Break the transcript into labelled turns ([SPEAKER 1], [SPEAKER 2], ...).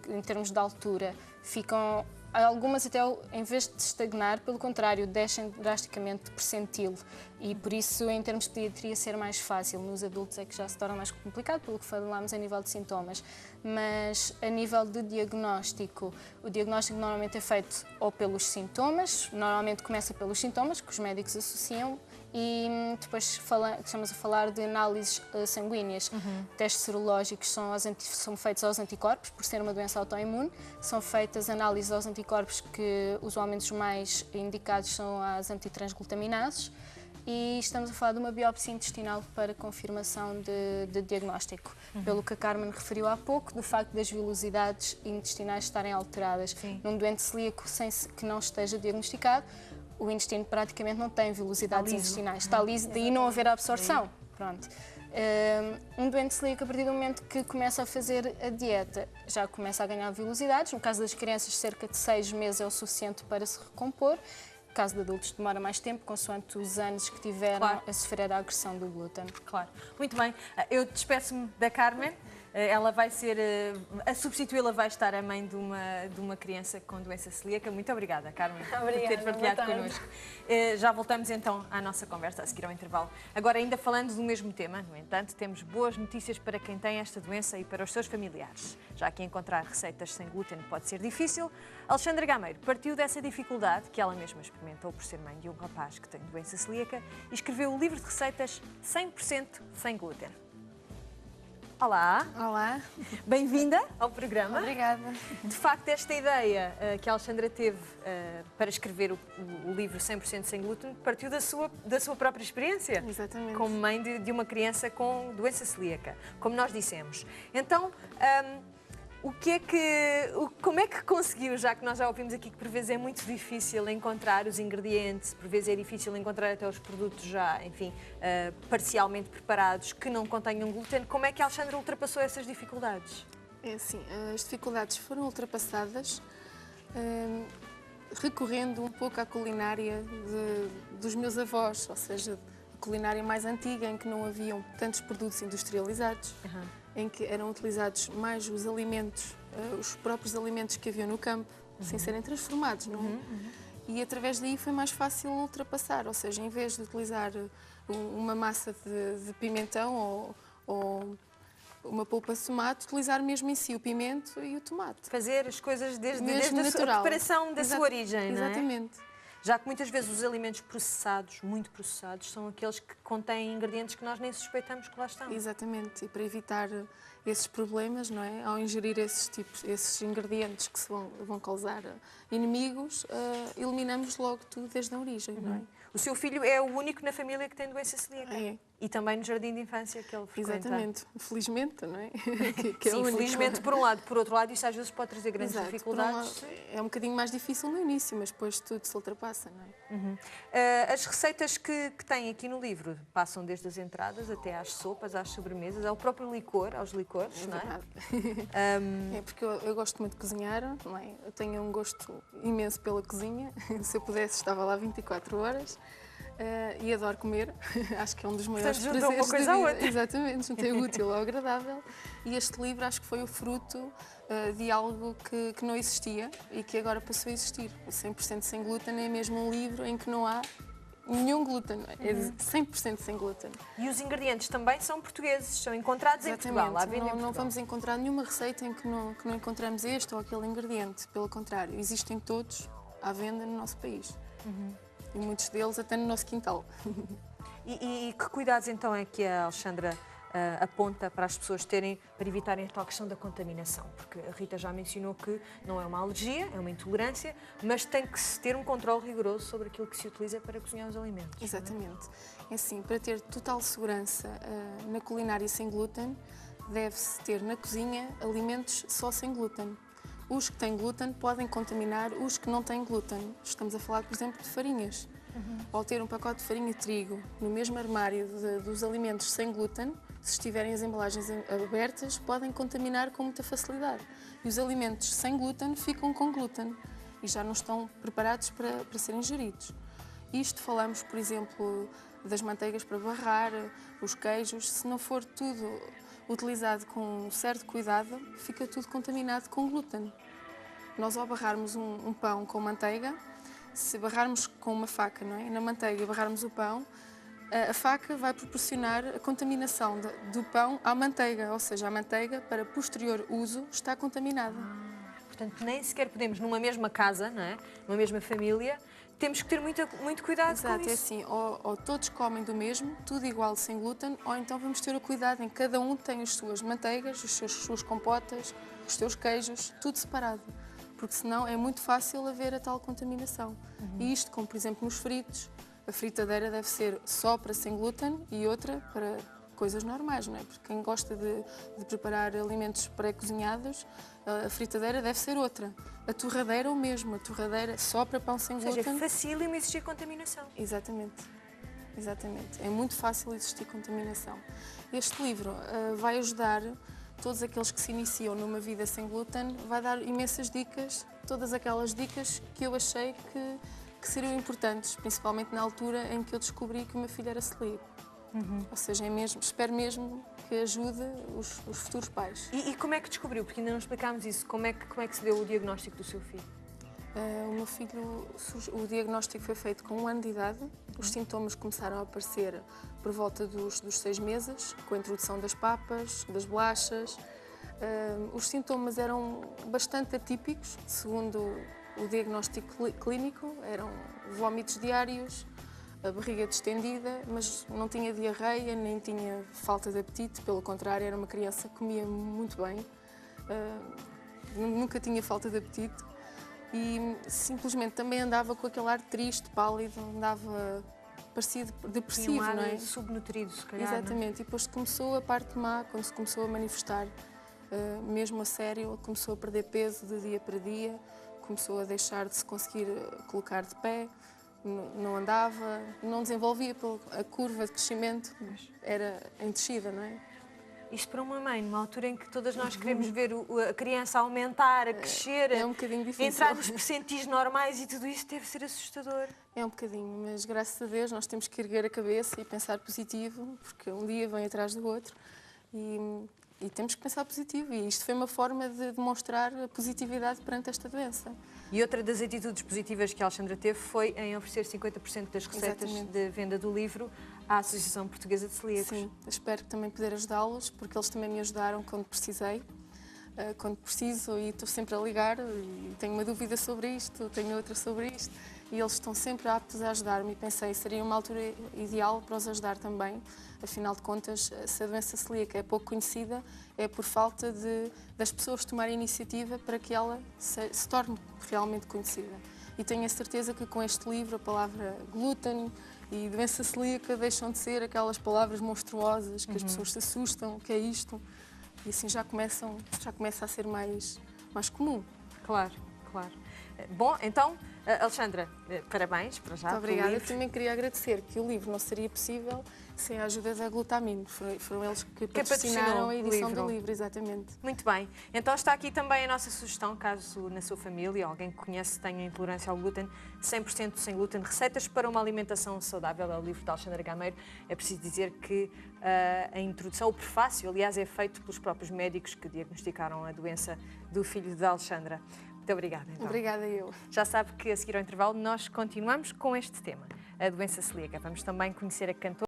[SPEAKER 1] em termos de altura, ficam... Algumas até, em vez de estagnar, pelo contrário, descem drasticamente de percentil e por isso, em termos de pediatria, ser mais fácil. Nos adultos é que já se torna mais complicado, pelo que falámos a nível de sintomas. Mas a nível de diagnóstico, o diagnóstico normalmente é feito ou pelos sintomas, normalmente começa pelos sintomas, que os médicos associam, e depois estamos a falar de análises sanguíneas. Testes serológicos são feitos aos anticorpos, por ser uma doença autoimune. São feitas análises aos anticorpos, que usualmente os mais indicados são as antitransglutaminases. E estamos a falar de uma biópsia intestinal para confirmação de diagnóstico. Pelo que a Carmen referiu há pouco, do facto das vilosidades intestinais estarem alteradas.
[SPEAKER 2] Sim.
[SPEAKER 1] Num doente celíaco que não esteja diagnosticado, o intestino praticamente não tem vilosidades intestinais. Está liso, daí não haver absorção. Pronto. Um doente celíaco, a partir do momento que começa a fazer a dieta, já começa a ganhar velocidades. No caso das crianças, cerca de 6 meses é o suficiente para se recompor. No caso de adultos, demora mais tempo, consoante os anos que tiveram a sofrer a agressão do glúten.
[SPEAKER 2] Claro. Muito bem. Eu despeço-me da Carmen. Ela vai ser, a substituí-la vai estar a mãe de uma criança com doença celíaca. Muito obrigada, Carmen, por ter partilhado connosco. Já voltamos então à nossa conversa, a seguir ao intervalo. Agora, ainda falando do mesmo tema, no entanto, temos boas notícias para quem tem esta doença e para os seus familiares. Já que encontrar receitas sem glúten pode ser difícil, Alexandra Gameiro partiu dessa dificuldade que ela mesma experimentou por ser mãe de um rapaz que tem doença celíaca e escreveu o livro de receitas 100% sem glúten. Olá.
[SPEAKER 3] Olá.
[SPEAKER 2] Bem-vinda ao programa.
[SPEAKER 3] Obrigada.
[SPEAKER 2] De facto, esta ideia que a Alexandra teve para escrever o livro 100% sem glúten partiu da sua própria experiência.
[SPEAKER 3] Exatamente.
[SPEAKER 2] Como mãe de uma criança com doença celíaca, como nós dissemos. Então, como é que conseguiu, já que nós já ouvimos aqui que por vezes é muito difícil encontrar os ingredientes, por vezes é difícil encontrar até os produtos já, enfim, parcialmente preparados que não contenham glúten, como é que a Alexandra ultrapassou essas dificuldades?
[SPEAKER 3] É assim, as dificuldades foram ultrapassadas recorrendo um pouco à culinária dos meus avós, ou seja, a culinária mais antiga, em que não haviam tantos produtos industrializados. Em que eram utilizados mais os alimentos, os próprios alimentos que haviam no campo, sem serem transformados, não é? E através daí foi mais fácil ultrapassar, ou seja, em vez de utilizar uma massa de pimentão ou uma polpa de tomate, utilizar mesmo em si o pimento e o tomate.
[SPEAKER 2] Fazer as coisas desde
[SPEAKER 3] natural.
[SPEAKER 2] A preparação da sua origem, não é?
[SPEAKER 3] Exatamente.
[SPEAKER 2] Já que muitas vezes os alimentos processados, muito processados, são aqueles que contêm ingredientes que nós nem suspeitamos que lá estão.
[SPEAKER 3] Exatamente, e para evitar esses problemas, não é? Ao ingerir esses ingredientes que vão causar inimigos, eliminamos logo tudo desde a origem, não é?
[SPEAKER 2] O seu filho é o único na família que tem doença celíaca?
[SPEAKER 3] É.
[SPEAKER 2] E também no jardim de infância que ele frequenta?
[SPEAKER 3] Exatamente, felizmente, não é?
[SPEAKER 2] Sim, felizmente por um lado. Por outro lado, isso às vezes pode trazer grandes dificuldades.
[SPEAKER 3] Por um lado, é um bocadinho mais difícil no início, mas depois tudo se ultrapassa, não é?
[SPEAKER 2] As receitas que tem aqui no livro passam desde as entradas até às sopas, às sobremesas, ao próprio licor, aos licores, não é?
[SPEAKER 3] É porque eu gosto muito de cozinhar, não é? Eu tenho um gosto imenso pela cozinha. Se eu pudesse, estava lá 24 horas. E adoro comer, acho que é um dos maiores prazeres
[SPEAKER 2] uma coisa
[SPEAKER 3] da
[SPEAKER 2] à
[SPEAKER 3] vida.
[SPEAKER 2] outra.
[SPEAKER 3] Exatamente, juntei o útil ao agradável. E este livro acho que foi o fruto de algo que não existia e que agora passou a existir. O 100% sem glúten é mesmo um livro em que não há nenhum glúten, é 100% sem glúten.
[SPEAKER 2] E os ingredientes também são portugueses, são encontrados em Portugal, à venda em Portugal.
[SPEAKER 3] Não vamos encontrar nenhuma receita em que não encontramos este ou aquele ingrediente, pelo contrário, existem todos à venda no nosso país. E muitos deles até no nosso quintal.
[SPEAKER 2] E que cuidados então é que a Alexandra aponta para as pessoas terem, para evitarem a tal questão da contaminação? Porque a Rita já mencionou que não é uma alergia, é uma intolerância, mas tem que se ter um controle rigoroso sobre aquilo que se utiliza para cozinhar os alimentos.
[SPEAKER 3] Exatamente. É assim, para ter total segurança na culinária sem glúten, deve-se ter na cozinha alimentos só sem glúten. Os que têm glúten podem contaminar os que não têm glúten. Estamos a falar, por exemplo, de farinhas. Ao ter um pacote de farinha de trigo no mesmo armário dos alimentos sem glúten, se estiverem as embalagens abertas, podem contaminar com muita facilidade. E os alimentos sem glúten ficam com glúten e já não estão preparados para serem ingeridos. Isto falamos, por exemplo, das manteigas para barrar, os queijos. Se não for tudo utilizado com um certo cuidado, fica tudo contaminado com glúten. Nós, ao barrarmos um pão com manteiga, se barrarmos com uma faca, não é? Na manteiga e barrarmos o pão, a faca vai proporcionar a contaminação do pão à manteiga, ou seja, a manteiga, para posterior uso, está contaminada.
[SPEAKER 2] Portanto, nem sequer podemos, numa mesma casa, não é? Numa mesma família, temos que ter muito cuidado com
[SPEAKER 3] Exato,
[SPEAKER 2] isso.
[SPEAKER 3] é assim, ou todos comem do mesmo, tudo igual, sem glúten, ou então vamos ter o cuidado em que cada um tem as suas manteigas, as suas compotas, os seus queijos, tudo separado. Porque senão é muito fácil haver a tal contaminação. E isto, como por exemplo nos fritos, a fritadeira deve ser só para sem glúten e outra para coisas normais, não é? Porque quem gosta de preparar alimentos pré-cozinhados, a fritadeira deve ser outra. A torradeira o mesmo, a torradeira só para pão sem glúten.
[SPEAKER 2] Ou seja, é facílimo existir contaminação.
[SPEAKER 3] Exatamente. Exatamente. É muito fácil existir contaminação. Este livro vai ajudar todos aqueles que se iniciam numa vida sem glúten, vai dar imensas dicas, todas aquelas dicas que eu achei que seriam importantes, principalmente na altura em que eu descobri que o meu filho era celíaco. Ou seja, espero mesmo que ajude os futuros pais.
[SPEAKER 2] E como é que descobriu? Porque ainda não explicámos isso. Como é que se deu o diagnóstico do seu filho?
[SPEAKER 3] O meu filho, o diagnóstico foi feito com 1 ano de idade. Os sintomas começaram a aparecer por volta dos 6 meses, com a introdução das papas, das bolachas. Os sintomas eram bastante atípicos, segundo o diagnóstico clínico. Eram vômitos diários, a barriga distendida, mas não tinha diarreia, nem tinha falta de apetite. Pelo contrário, era uma criança que comia muito bem. Nunca tinha falta de apetite. E simplesmente também andava com aquele ar triste, pálido, andava parecido depressivo,
[SPEAKER 2] Tinha um ar
[SPEAKER 3] não é?
[SPEAKER 2] subnutrido, se calhar.
[SPEAKER 3] Exatamente, e depois começou a parte má, quando se começou a manifestar mesmo a sério, começou a perder peso de dia para dia, começou a deixar de se conseguir colocar de pé, não andava, não desenvolvia, a curva de crescimento era em descida, não é?
[SPEAKER 2] Isto para uma mãe, numa altura em que todas nós queremos ver a criança aumentar, a crescer,
[SPEAKER 3] É um bocadinho difícil.
[SPEAKER 2] entrar nos percentis normais e tudo isso deve ser assustador.
[SPEAKER 3] É um bocadinho, mas graças a Deus nós temos que erguer a cabeça e pensar positivo, porque um dia vem atrás do outro e temos que pensar positivo. E isto foi uma forma de demonstrar a positividade perante esta doença.
[SPEAKER 2] E outra das atitudes positivas que a Alexandra teve foi em oferecer 50% das receitas de venda do livro à Associação Portuguesa de Celíacos.
[SPEAKER 3] Sim, espero também poder ajudá-los, porque eles também me ajudaram quando precisei. Quando preciso, e estou sempre a ligar, e tenho uma dúvida sobre isto, tenho outra sobre isto, e eles estão sempre aptos a ajudar-me. E pensei, seria uma altura ideal para os ajudar também. Afinal de contas, se a doença celíaca é pouco conhecida, é por falta das pessoas tomarem iniciativa para que ela se torne realmente conhecida. E tenho a certeza que com este livro, a palavra glúten e doença celíaca deixam de ser aquelas palavras monstruosas que as pessoas se assustam, o que é isto? E assim já começa a ser mais comum.
[SPEAKER 2] Claro, claro. Bom, então, Alexandra, parabéns para já.
[SPEAKER 3] Muito obrigada. Eu também queria agradecer que o livro não seria possível sem a ajuda da Glutamine. Foram eles que patrocinaram a edição do livro, exatamente.
[SPEAKER 2] Muito bem. Então está aqui também a nossa sugestão, caso na sua família alguém que conhece tenha intolerância ao glúten, 100% sem glúten, receitas para uma alimentação saudável, é o livro de Alexandra Gameiro. É preciso dizer que a introdução, o prefácio, aliás, é feito pelos próprios médicos que diagnosticaram a doença do filho de Alexandra. Muito obrigada. Então.
[SPEAKER 3] Obrigada eu.
[SPEAKER 2] Já sabe que a seguir ao intervalo nós continuamos com este tema, a doença celíaca. Vamos também conhecer a cantora